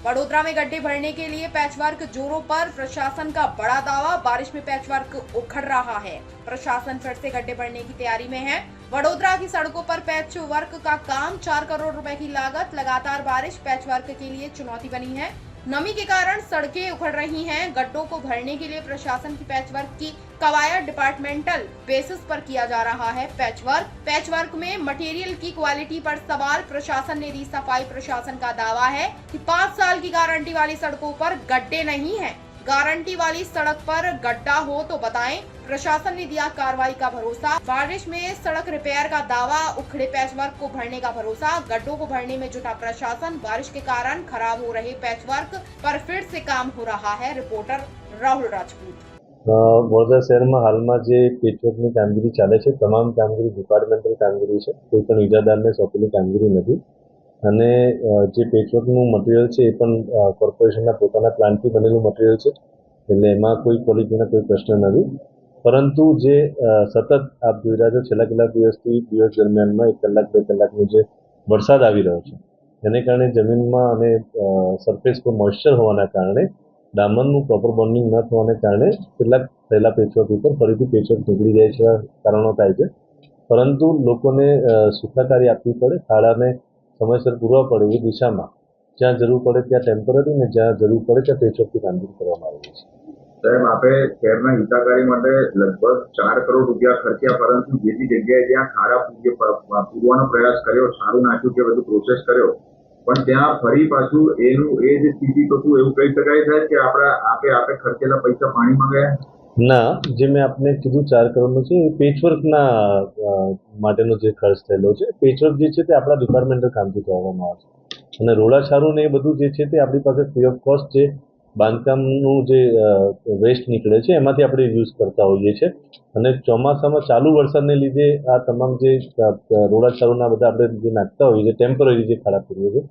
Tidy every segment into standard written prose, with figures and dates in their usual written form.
वडोदरा में गड्ढे भरने के लिए पैचवर्क जोरों पर, प्रशासन का बड़ा दावा, बारिश में पैचवर्क उखड़ रहा है। प्रशासन फिर से गड्ढे भरने की तैयारी में है। वडोदरा की सड़कों पर पैचवर्क का काम, 4 करोड़ रुपए की लागत। लगातार बारिश पैचवर्क के लिए चुनौती बनी है। नमी के कारण सड़कें उखड़ रही हैं। गड्ढों को भरने के लिए प्रशासन की पैचवर्क की कवायद डिपार्टमेंटल बेसिस पर किया जा रहा है। पैचवर्क में मटेरियल की क्वालिटी पर सवाल, प्रशासन ने दी सफाई। प्रशासन का दावा है कि 5 साल की गारंटी वाली सड़कों पर गड्ढे नहीं हैं। गारंटी वाली सड़क पर गड्ढा हो तो बताएं। प्रशासन ने दिया कार्रवाई का भरोसा। बारिश में सड़क रिपेयर का दावा, उखड़े पैचवर्क को भरने का भरोसा। गड्ढों को भरने में जुटा प्रशासन। बारिश के कारण खराब हो रहे पैचवर्क पर फिर से काम हो रहा है। रिपोर्टर राहुल राजपूत। वडोदरा शહેરમાં હાલમાં જે પેચવર્કની કામગીરી ચાલે છે, તમામ કામગીરી ડિપાર્ટમેન્ટલ કામગીરી છે, કોઈ પણ ઇજાદારને સોંપેલી કામગીરી નથી અને જે પેચવર્કનું મટીરિયલ છે એ પણ કોર્પોરેશનના પોતાના પ્લાન્ટથી બનેલું મટીરિયલ છે, એટલે એમાં કોઈ ક્વોલિટીનો કોઈ પ્રશ્ન નથી. પરંતુ જે સતત આપ જોઈ રહ્યા છો છેલ્લા કેટલાક દિવસથી દિવસ દરમિયાનમાં 1 કલાક 2 કલાકનો જે વરસાદ આવી રહ્યો છે એને કારણે જમીનમાં અને સરફેસ પર મોઇશ્ચર હોવાના કારણે ડામરનું પ્રોપર બોન્ડિંગ ન થવાને કારણે કેટલાક થયેલા પેચવર્ક ઉપર ફરીથી પેચવર્ક નીકળી જાય છે, કારણો થાય છે. પરંતુ લોકોને સુખાકારી આપવી પડે, ખાડાને સમયસર પૂરવા પડે એ દિશામાં જ્યાં જરૂર પડે ત્યાં ટેમ્પરરી ને જ્યાં જરૂર પડે ત્યાં પેચવર્કની કામગીરી કરવામાં આવી છે. સાહેબ, આપણે શહેરના હિતાકારી માટે લગભગ 4 કરોડ રૂપિયા ખર્ચ્યા, પરંતુ જે જગ્યાએ જ્યાં ખાડા પૂરવાનો પ્રયાસ કર્યો, સારું નાખ્યું કે બધું પ્રોસેસ કર્યો, પણ ત્યાં ફરી પાછું એનું એ જ સ્થિતિ તો શું એવું કહી શકાય છે કે આપણે ખર્ચેલા પૈસા પાણીમાં ગયા? ના, જે મેં આપને કીધું 4 કરોડનું છે એ પેચવર્કના માટેનો જે ખર્ચ થયેલો છે. પેચવર્ક જે છે તે આપણા ડિપાર્ટમેન્ટલ કામથી કરવામાં આવે છે અને રોડાછારું ને એ બધું જે છે તે આપણી પાસે ફ્રી ઓફ કોસ્ટ જે બાંધકામનું જે વેસ્ટ નીકળે છે એમાંથી આપણે યુઝ કરતા હોઈએ છીએ અને ચોમાસામાં ચાલુ વરસાદને લીધે આ તમામ જે રોડાછારુંના બધા આપણે જે નાખતા હોઈએ છીએ ટેમ્પરરી જે ખાડા પૂરીએ છીએ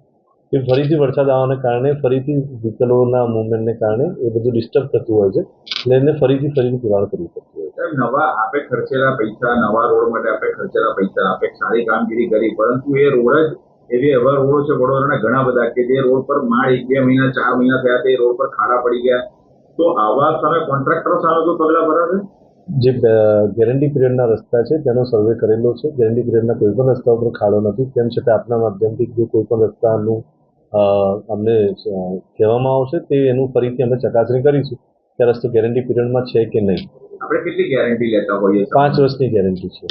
એ ફરીથી વરસાદ આવવાને કારણે ફરીથી વ્હીકલોના મૂવમેન્ટને કારણે એ બધું ડિસ્ટર્બ થતું હોય છે, એટલે એને ફરીથી પુરાણ કરવું પડતું હોય છે. નવા આપણે ખર્ચેલા પૈસા, નવા રોડ માટે આપણે ખર્ચેલા પૈસા, આપણે સારી કામગીરી કરી, પરંતુ એ રોડ જ એવા રોડો છે વડોદરાના ઘણા બધા કે જે રોડ પર માળ 1-2 મહિના 4 મહિના થયા તે રોડ પર ખાડા પડી ગયા. તો આવા તમે કોન્ટ્રાક્ટરો સામે તો પગલાં ભરાશે? જે ગેરંટી પિરિયડના રસ્તા છે તેનો સર્વે કરેલો છે. ગેરંટી પિરિયડના કોઈ પણ રસ્તા ઉપર ખાડો નથી. તેમ છતાં આપના માધ્યમથી જો કોઈ પણ રસ્તાનું અમને કહેવામાં આવશે તે એનું ફરીથી અમે ચકાસણી કરીશું કે રસ્તો ગેરંટી પિરિયડમાં છે કે નહીં. આપણે કેટલી ગેરંટી લેતા હોઈએ? 5 વર્ષની ગેરંટી છે.